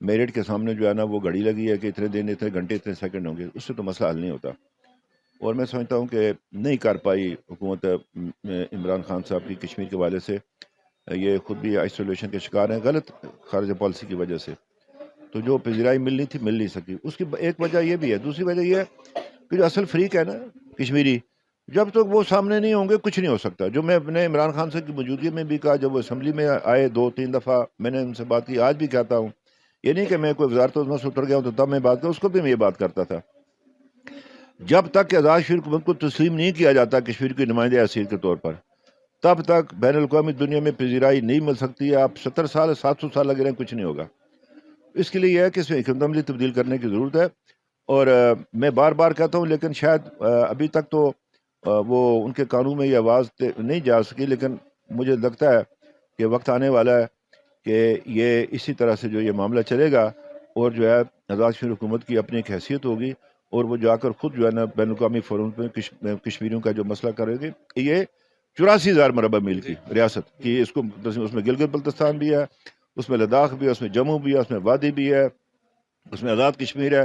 Merit کے سامنے جو ہے نا وہ گھڑی لگی ہے کہ اتنے دن اتنے گھنٹے اتنے سیکنڈ ہوں گے، اس سے تو مسئلہ حل نہیں ہوتا. اور میں سمجھتا ہوں کہ نہیں کر پائی حکومت عمران خان صاحب کی کشمیر کے حوالے سے. یہ خود بھی آئسولیشن کے شکار ہیں غلط خارجہ پالیسی کی وجہ سے. تو جو پذیرائی ملنی تھی مل نہیں سکی. اس کی ایک وجہ یہ بھی ہے. دوسری وجہ یہ ہے کہ جو اصل فریق ہے نا کشمیری، جب تک وہ سامنے نہیں ہوں گے کچھ نہیں ہو سکتا. جو میں اپنے عمران خان صاحب کی موجودگی میں بھی کہا، جب وہ اسمبلی میں آئے 2-3 دفعہ میں نے ان سے بات کی، آج بھی کہتا ہوں. یہ نہیں کہ میں کوئی وزارت عظمیٰ سے اتر گیا ہوں تو تب میں بات کروں، اس کو بھی میں یہ بات کرتا تھا. جب تک کہ آزاد کشمیر حکومت کو تسلیم نہیں کیا جاتا کشمیر کی نمائندہ حیثیت کے طور پر، تب تک بین الاقوامی دنیا میں پذیرائی نہیں مل سکتی ہے. آپ 70 سال 700 سال لگ رہے ہیں، کچھ نہیں ہوگا. اس کے لیے یہ ہے کہ اس میں حکمت عملی تبدیل کرنے کی ضرورت ہے. اور میں بار بار کہتا ہوں، لیکن شاید ابھی تک تو وہ ان کے قانون میں یہ آواز نہیں جا سکی. لیکن مجھے لگتا ہے کہ وقت آنے والا ہے کہ یہ اسی طرح سے جو یہ معاملہ چلے گا، اور جو ہے آزاد کشمیر حکومت کی اپنی ایک حیثیت ہوگی، اور وہ جا کر خود جو ہے نا بین الاقوامی فورم میں کشمیریوں کا جو مسئلہ کرے گی. یہ 84,000 مربع میل کی ریاست کی، اس میں گلگت بلتستان بھی ہے، اس میں لداخ بھی ہے، اس میں جموں بھی ہے، اس میں وادی بھی ہے، اس میں آزاد کشمیر ہے.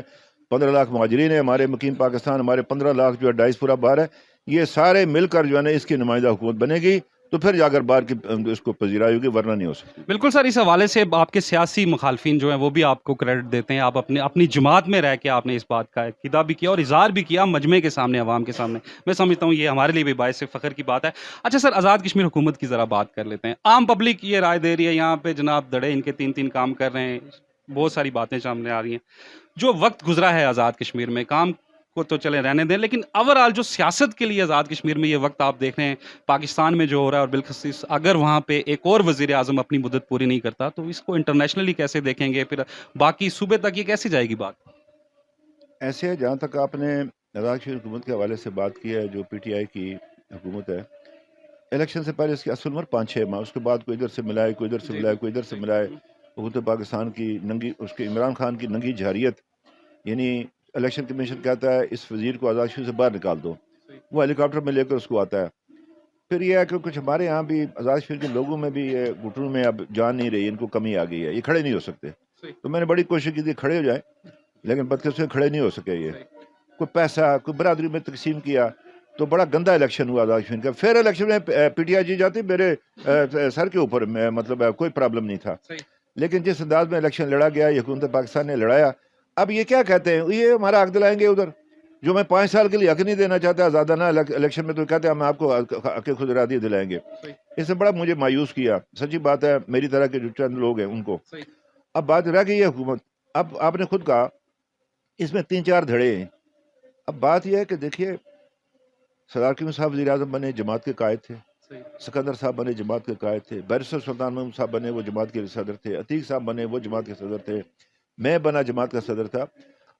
15 لاکھ مہاجرین ہیں ہمارے مقیم پاکستان، ہمارے 15 لاکھ جو ہے ڈائسپورا باہر ہے. یہ سارے مل کر جو ہے نا اس کی نمائندہ حکومت بنے گی، تو پھر جا کر باہر کی اس کو پذیرائی ہوگی، ورنہ نہیں ہو سکتی. بالکل سر، اس حوالے سے آپ کے سیاسی مخالفین جو ہیں وہ بھی آپ کو کریڈٹ دیتے ہیں. آپ اپنی جماعت میں رہ کے آپ نے اس بات کا عقیدہ بھی کیا اور اظہار بھی کیا مجمع کے سامنے، عوام کے سامنے. میں سمجھتا ہوں یہ ہمارے لیے بھی باعث فخر کی بات ہے. اچھا سر، آزاد کشمیر حکومت کی ذرا بات کر لیتے ہیں. عام پبلک یہ رائے دے رہی ہے یہاں پہ جناب دڑے ان کے 3 کام کر رہے ہیں، بہت ساری باتیں سامنے آ رہی ہیں. جو وقت گزرا ہے آزاد کشمیر میں، کام کو تو چلے رہنے دیں، لیکن اوورآل جو سیاست کے لیے آزاد کشمیر میں یہ وقت آپ دیکھ رہے ہیں پاکستان میں جو ہو رہا ہے، اور بالخصوص اگر وہاں پہ ایک اور وزیر اعظم اپنی مدت پوری نہیں کرتا تو اس کو انٹرنیشنلی کیسے دیکھیں گے، پھر باقی صوبے تک یہ کیسے جائے گی بات؟ ایسے ہے، جہاں تک آپ نے آزاد کشمیر حکومت کے حوالے سے بات کی ہے، جو پی ٹی آئی کی حکومت ہے، الیکشن سے پہلے اس کی اصل عمر 5-6 ماہ، اس کے بعد کوئی ادھر سے ملائے، کوئی ادھر سے ملائے، کوئی ادھر سے ملائے. حکومت پاکستان کی ننگی، اس کے عمران خان کی ننگی جہریت، یعنی الیکشن کمیشن کہتا ہے اس وزیر کو آزاد کشمیر سے باہر نکال دو، وہ ہیلی کاپٹر میں لے کر اس کو آتا ہے. پھر یہ ہے کہ کچھ ہمارے یہاں بھی آزاد کشمیر کے لوگوں میں بھی یہ گھٹنوں میں اب جان نہیں رہی، ان کو کمی آ گئی ہے، یہ کھڑے نہیں ہو سکتے. تو میں نے بڑی کوشش کی تھی کھڑے ہو جائیں، لیکن بدقسمتی کھڑے نہیں ہو سکے. یہ کوئی پیسہ کوئی برادری میں تقسیم کیا تو بڑا گندا الیکشن ہوا آزاد کشمیر کا. پھر الیکشن میں پی ٹی آئی جی جاتی، میرے سر کے اوپر مطلب کوئی پرابلم نہیں تھا. لیکن جس انداز میں الیکشن لڑا گیا، یہ حکومت پاکستان نے لڑایا، اب یہ کیا کہتے ہیں، یہ ہمارا حق دلائیں گے ادھر جو میں 5 سال کے لیے حق نہیں دینا چاہتا آزادانہ الیکشن میں، تو کہتے ہیں ہم آپ کو حق خود ارادی دلائیں گے. اس سے بڑا مجھے مایوس کیا. سچی بات ہے، میری طرح کے جو چند لوگ ہیں ان کو. اب بات رہ گئی ہے حکومت. اب آپ نے خود کہا اس میں 3-4 دھڑے ہیں. اب بات یہ ہے کہ دیکھیے، سردار قیوم صاحب وزیر اعظم بنے، جماعت کے قائد تھے. سکندر صاحب بنے، جماعت کے قائد تھے. بیرسٹر سلطان محمد صاحب بنے، وہ جماعت کے صدر تھے. عتیق صاحب بنے، وہ جماعت کے صدر تھے. میں بنا، جماعت کا صدر تھا.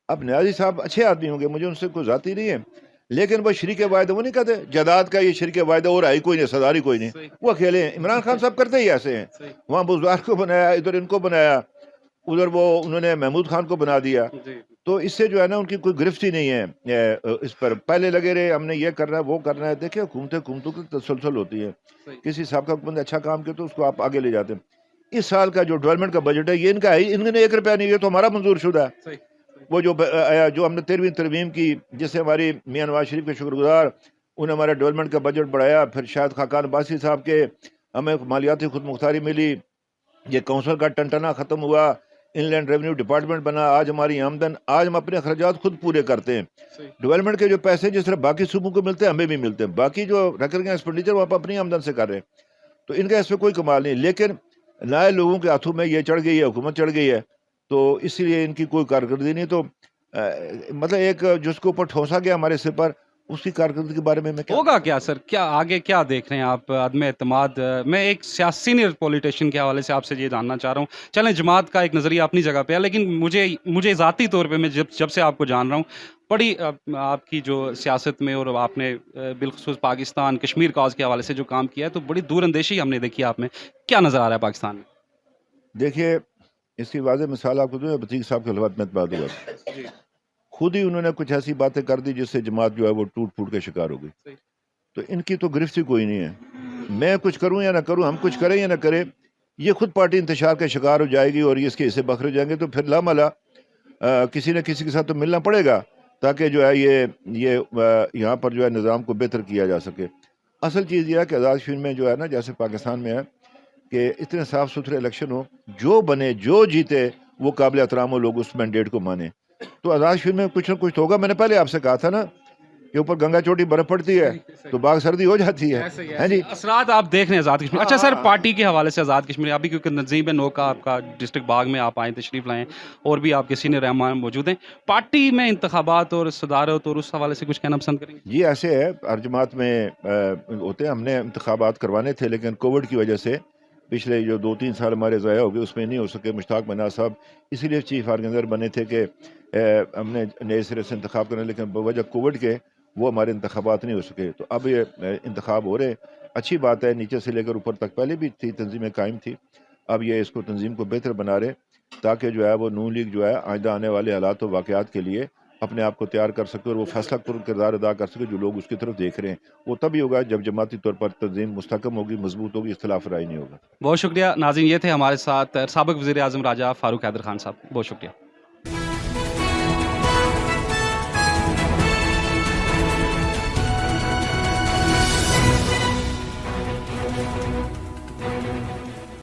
اب نیازی صاحب اچھے آدمی ہوں گے، مجھے ان سے کوئی ذاتی نہیں ہے، لیکن وہ شریک واحد، وہ نہیں کہتے جائیداد کا یہ شریک واحد اور آئی کوئی نہیں، سرداری کوئی نہیں، وہ اکیلے ہیں. عمران خان صاحب کرتے ہی ایسے ہیں. وہاں بزدار کو بنایا، ادھر ان کو بنایا، ادھر وہ انہوں نے محمود خان کو بنا دیا. تو اس سے جو ہے نا ان کی کوئی گرفت ہی نہیں ہے اس پر. پہلے لگے رہے ہم نے یہ کرنا ہے وہ کرنا ہے. دیکھیں حکومتوں کی تسلسل ہوتی ہے. کسی سابقہ حکومت نے اچھا کام کیا تو اس کو آپ آگے لے جاتے ہیں. اس سال کا جو ڈیولپمنٹ کا بجٹ ہے یہ ان کا ہے، ان نے 1 روپیہ نہیں، یہ تو ہمارا منظور شدہ ہے. وہ جو ہم نے 13ویں ترمیم کی، جس سے ہماری میاں نواز شریف کے شکر گزار، انہوں نے ہمارا ڈیولپمنٹ کا بجٹ بڑھایا. پھر شاید خاقان عباسی صاحب کے ہمیں مالیاتی خود مختاری ملی، یہ کونسل کا ٹنٹنا ختم ہوا، ان لینڈ ریونیو ڈپارٹمنٹ بنا. آج ہماری آمدن، آج ہم اپنے اخراجات خود پورے کرتے ہیں. ڈیولپمنٹ کے جو پیسے جس طرح باقی صوبوں کو ملتے ہیں ہمیں بھی ملتے ہیں. باقی جو ریکرنگ ایکسپینڈیچر وہ آپ اپنی آمدن سے کر رہے ہیں. تو ان کا اس میں کوئی کمال نہیں. لیکن نئے لوگوں کے ہاتھوں میں یہ چڑھ گئی ہے، حکومت چڑھ گئی ہے، تو اس لیے ان کی کوئی کارکردگی نہیں. تو مطلب ایک جس کے اوپر ٹھونسا گیا ہمارے سر پر، اس کی کارکردگی کے بارے میں کیا ہوگا کیا سر؟ کیا آگے کیا دیکھ رہے ہیں آپ؟ عدم اعتماد، میں ایک سینئر پولیٹیشین کے حوالے سے آپ سے یہ جاننا چاہ رہا ہوں. چلیں جماعت کا ایک نظریہ اپنی جگہ پہ ہے، لیکن مجھے ذاتی طور پہ میں جب سے آپ کو جان رہا ہوں، بڑی آپ کی جو سیاست میں اور آپ نے بالخصوص پاکستان کشمیر کاز کے حوالے سے جو کام کیا ہے، تو بڑی دور اندیشی ہم نے دیکھی آپ میں. کیا نظر آ رہا ہے پاکستان میں؟ دیکھیے اس کی واضح مثال آپ کو دوں. عتیق صاحب کے خلافت میں بات ہوا، خود ہی انہوں نے کچھ ایسی باتیں کر دی جس سے جماعت جو ہے وہ ٹوٹ پھوٹ کے شکار ہو گئی. تو ان کی تو گرفت ہی کوئی نہیں ہے. میں کچھ کروں یا نہ کروں، ہم کچھ کریں یا نہ کریں، یہ خود پارٹی انتشار کا شکار ہو جائے گی اور یہ اس کے حصے بکھر ہو جائیں گے، تو پھر لاملا کسی نہ کسی کے ساتھ تو ملنا پڑے گا تاکہ جو ہے یہ یہاں پر جو ہے نظام کو بہتر کیا جا سکے۔ اصل چیز یہ ہے کہ آزاد کشمیر میں جو ہے نا، جیسے پاکستان میں ہے کہ اتنے صاف ستھرے الیکشن ہو، جو بنے جو جیتے وہ قابل احترام ہو، لوگ اس مینڈیٹ کو مانیں، تو آزاد کشمیر میں کچھ نہ کچھ تو ہوگا۔ میں نے پہلے آپ سے کہا تھا نا کہ اوپر گنگا چوٹی برف پڑتی ہے تو باغ سردی ہو جاتی ہے، ہیں جی۔ اثرات آپ دیکھ رہے ہیں آزاد کشمیر۔ اچھا سر، پارٹی کے حوالے سے آزاد کشمیر ابھی کیونکہ تنظیم نو کا آپ کا ڈسٹرکٹ باغ میں آپ آئیں، تشریف لائیں، اور بھی آپ کے سینئر رہنما موجود ہیں، پارٹی میں انتخابات اور صدارت اور اس حوالے سے کچھ کہنا پسند کریں گے؟ جی ایسے ہے، ہر جماعت میں ہوتے ہیں، ہم نے انتخابات کروانے تھے لیکن کووڈ کی وجہ سے پچھلے جو 2-3 سال ہمارے ضائع ہو گئے، اس میں نہیں ہو سکے۔ مشتاق مناظر صاحب اسی لیے چیف آرگنائزر بنے تھے کہ ہم نے نئے سرے سے انتخاب کرنا، لیکن بوجہ کووڈ کے وہ ہمارے انتخابات نہیں ہو سکے۔ تو اب یہ انتخاب ہو رہے، اچھی بات ہے، نیچے سے لے کر اوپر تک پہلے بھی تھی، تنظیمیں قائم تھی، اب یہ اس کو تنظیم کو بہتر بنا رہے تاکہ جو ہے وہ نون لیگ جو ہے آئندہ آنے والے حالات و واقعات کے لیے اپنے آپ کو تیار کر سکے اور وہ فیصلہ کن کردار ادا کر سکے جو لوگ اس کی طرف دیکھ رہے ہیں۔ وہ تبھی ہوگا جب جماعتی طور پر تنظیم مستحکم ہوگی، مضبوط ہوگی، اختلاف رائے نہیں ہوگا۔ بہت شکریہ ناظرین، یہ تھے ہمارے ساتھ سابق وزیر اعظم راجہ فاروق حیدر خان صاحب، بہت شکریہ۔